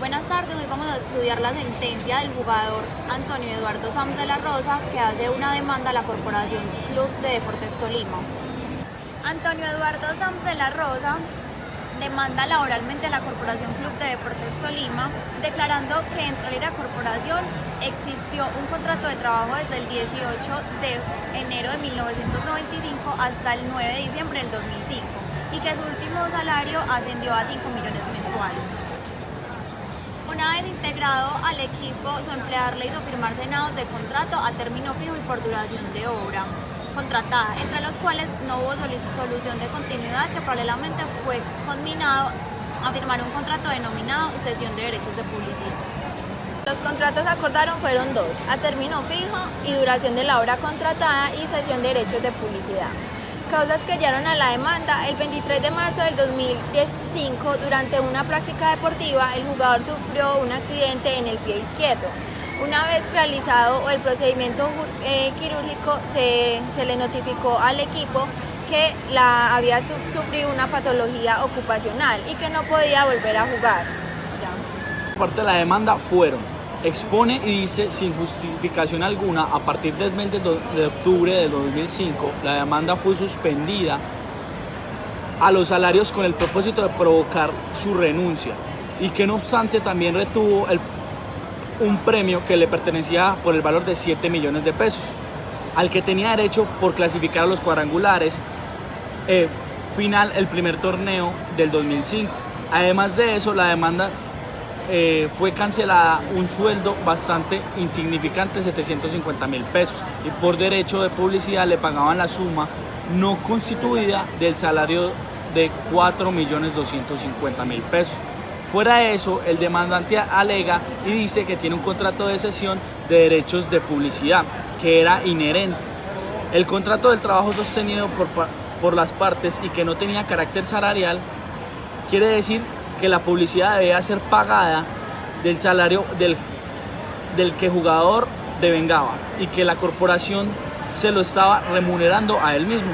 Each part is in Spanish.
Buenas tardes, hoy vamos a estudiar la sentencia del jugador Antonio Eduardo Sams de la Rosa, que hace una demanda a la Corporación Club de Deportes Tolima. Antonio Eduardo Sams de la Rosa demanda laboralmente a la Corporación Club de Deportes Tolima, declarando que entre la corporación existió un contrato de trabajo desde el 18 de enero de 1995 hasta el 9 de diciembre del 2005 y que su último salario ascendió a 5 millones mensuales. Una vez integrado al equipo, su empleador le hizo firmar senados de contrato a término fijo y por duración de obra contratada, entre los cuales no hubo solución de continuidad, que paralelamente fue conminado a firmar un contrato denominado cesión de derechos de publicidad. Los contratos acordaron fueron dos, a término fijo y duración de la obra contratada y cesión de derechos de publicidad. Causas que llevaron a la demanda: el 23 de marzo del 2015, durante una práctica deportiva, el jugador sufrió un accidente en el pie izquierdo. Una vez realizado el procedimiento quirúrgico, se le notificó al equipo que había sufrido una patología ocupacional y que no podía volver a jugar. Parte de la demanda expone y dice sin justificación alguna, a partir del mes de octubre de 2005, la demanda fue suspendida a los salarios con el propósito de provocar su renuncia, y que no obstante también retuvo un premio que le pertenecía por el valor de 7 millones de pesos, al que tenía derecho por clasificar a los cuadrangulares final el primer torneo del 2005. Además de eso, la demanda fue cancelada un sueldo bastante insignificante, 750.000 pesos, y por derecho de publicidad le pagaban la suma no constituida del salario de 4.250.000 pesos. Fuera de eso, el demandante alega y dice que tiene un contrato de cesión de derechos de publicidad que era inherente. El contrato del trabajo sostenido por las partes y que no tenía carácter salarial quiere decir que la publicidad debía ser pagada del salario del que el jugador devengaba y que la corporación se lo estaba remunerando a él mismo.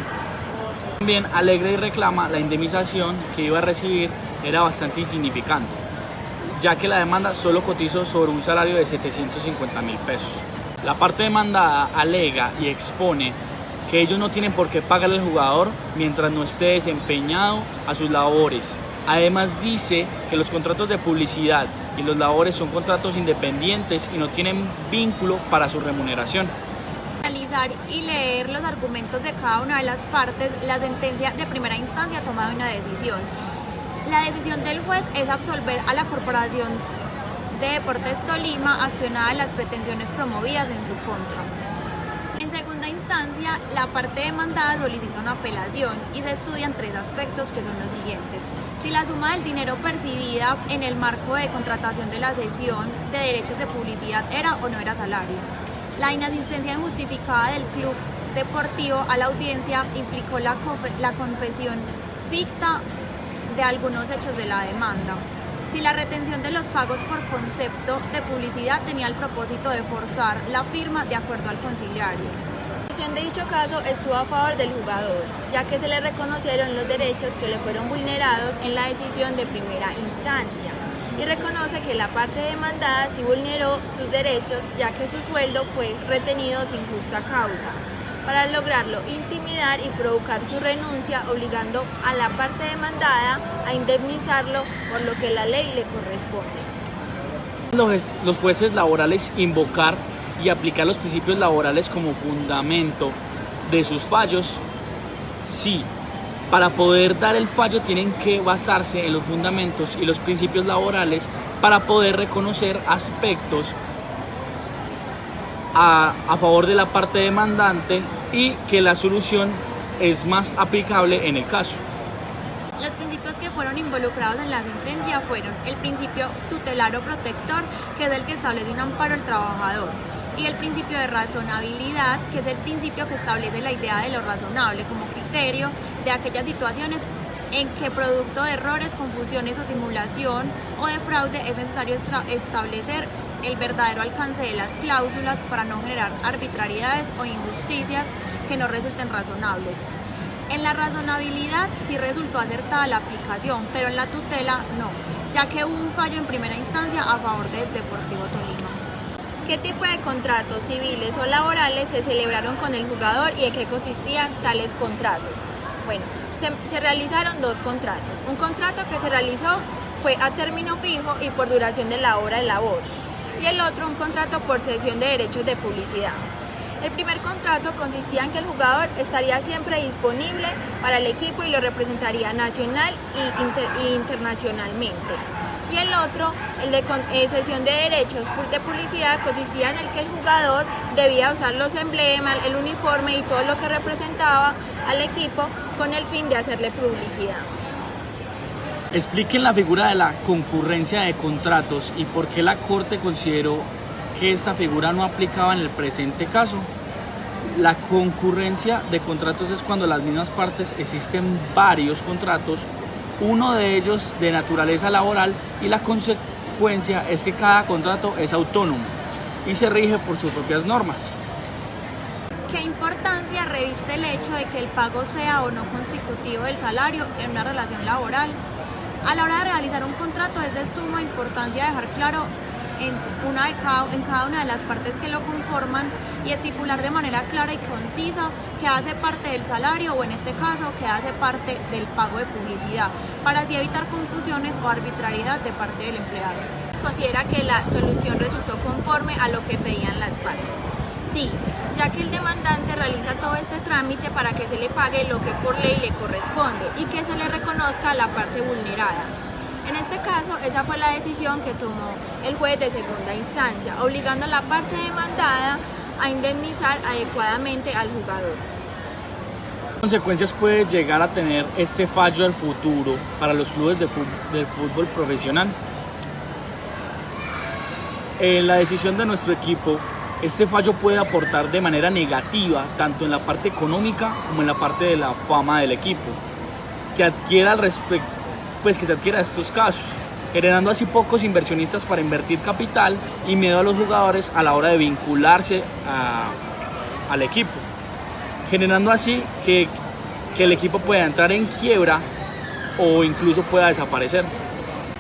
También alegra y reclama la indemnización que iba a recibir era bastante insignificante, ya que la demanda solo cotizó sobre un salario de 750.000 pesos. La parte demandada alega y expone que ellos no tienen por qué pagarle al jugador mientras no esté desempeñado a sus labores. Además dice que los contratos de publicidad y los labores son contratos independientes y no tienen vínculo para su remuneración. Analizar y leer los argumentos de cada una de las partes, la sentencia de primera instancia ha tomado una decisión. La decisión del juez es absolver a la Corporación de Deportes Tolima accionada en las pretensiones promovidas en su contra. En segunda instancia, la parte demandada solicita una apelación y se estudian tres aspectos, que son los siguientes: si la suma del dinero percibida en el marco de contratación de la cesión de derechos de publicidad era o no era salario. La inasistencia injustificada del club deportivo a la audiencia implicó la confesión ficta de algunos hechos de la demanda. Si la retención de los pagos por concepto de publicidad tenía el propósito de forzar la firma de acuerdo al conciliario. La decisión de dicho caso estuvo a favor del jugador, ya que se le reconocieron los derechos que le fueron vulnerados en la decisión de primera instancia, y reconoce que la parte demandada sí vulneró sus derechos, ya que su sueldo fue retenido sin justa causa, para lograrlo intimidar y provocar su renuncia, obligando a la parte demandada a indemnizarlo por lo que la ley le corresponde. Los jueces laborales invocar y aplicar los principios laborales como fundamento de sus fallos. Sí, para poder dar el fallo tienen que basarse en los fundamentos y los principios laborales para poder reconocer aspectos a favor de la parte demandante y que la solución es más aplicable en el caso. Los principios que fueron involucrados en la sentencia fueron el principio tutelar o protector, que es el que establece un amparo al trabajador, y el principio de razonabilidad, que es el principio que establece la idea de lo razonable como criterio de aquellas situaciones en que, producto de errores, confusiones o simulación o de fraude, es necesario establecer el verdadero alcance de las cláusulas para no generar arbitrariedades o injusticias que no resulten razonables. En la razonabilidad sí resultó acertada la aplicación, pero en la tutela no, ya ya que hubo un fallo en primera instancia a favor del Deportivo Tolima. ¿Qué tipo de contratos civiles o laborales se celebraron con el jugador y en qué consistían tales contratos? Bueno, se realizaron dos contratos. Un contrato que se realizó fue a término fijo y por duración de la hora de labor, y el otro un contrato por cesión de derechos de publicidad. El primer contrato consistía en que el jugador estaría siempre disponible para el equipo y lo representaría nacional e internacionalmente. Y el otro, el de cesión de derechos de publicidad, consistía en el que el jugador debía usar los emblemas, el uniforme y todo lo que representaba al equipo con el fin de hacerle publicidad. Expliquen la figura de la concurrencia de contratos y por qué la Corte consideró que esta figura no aplicaba en el presente caso. La concurrencia de contratos es cuando las mismas partes existen varios contratos, uno de ellos de naturaleza laboral, y la consecuencia es que cada contrato es autónomo y se rige por sus propias normas. ¿Qué importancia reviste el hecho de que el pago sea o no constitutivo del salario en una relación laboral? A la hora de realizar un contrato es de suma importancia dejar claro en cada una de las partes que lo conforman y estipular de manera clara y concisa qué hace parte del salario o en este caso qué hace parte del pago de publicidad, para así evitar confusiones o arbitrariedad de parte del empleado. Considera que la solución resultó conforme a lo que pedían las partes. Sí, ya que el demandante realiza todo este trámite para que se le pague lo que por ley le corresponde y que se le reconozca a la parte vulnerada. En este caso, esa fue la decisión que tomó el juez de segunda instancia, obligando a la parte demandada a indemnizar adecuadamente al jugador. ¿Qué consecuencias puede llegar a tener este fallo al futuro para los clubes del fútbol profesional? En la decisión de nuestro equipo, este fallo puede aportar de manera negativa tanto en la parte económica como en la parte de la fama del equipo, que se adquiera estos casos, generando así pocos inversionistas para invertir capital y miedo a los jugadores a la hora de vincularse al equipo, generando así que el equipo pueda entrar en quiebra o incluso pueda desaparecer.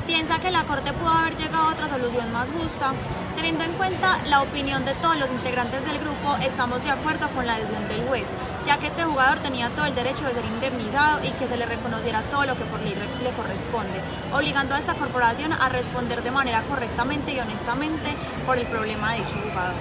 Piensa que la Corte pudo haber llegado a otra solución más justa. Teniendo en cuenta la opinión de todos los integrantes del grupo, estamos de acuerdo con la decisión del juez, ya que este jugador tenía todo el derecho de ser indemnizado y que se le reconociera todo lo que por ley le corresponde, obligando a esta corporación a responder de manera correctamente y honestamente por el problema de dicho jugador.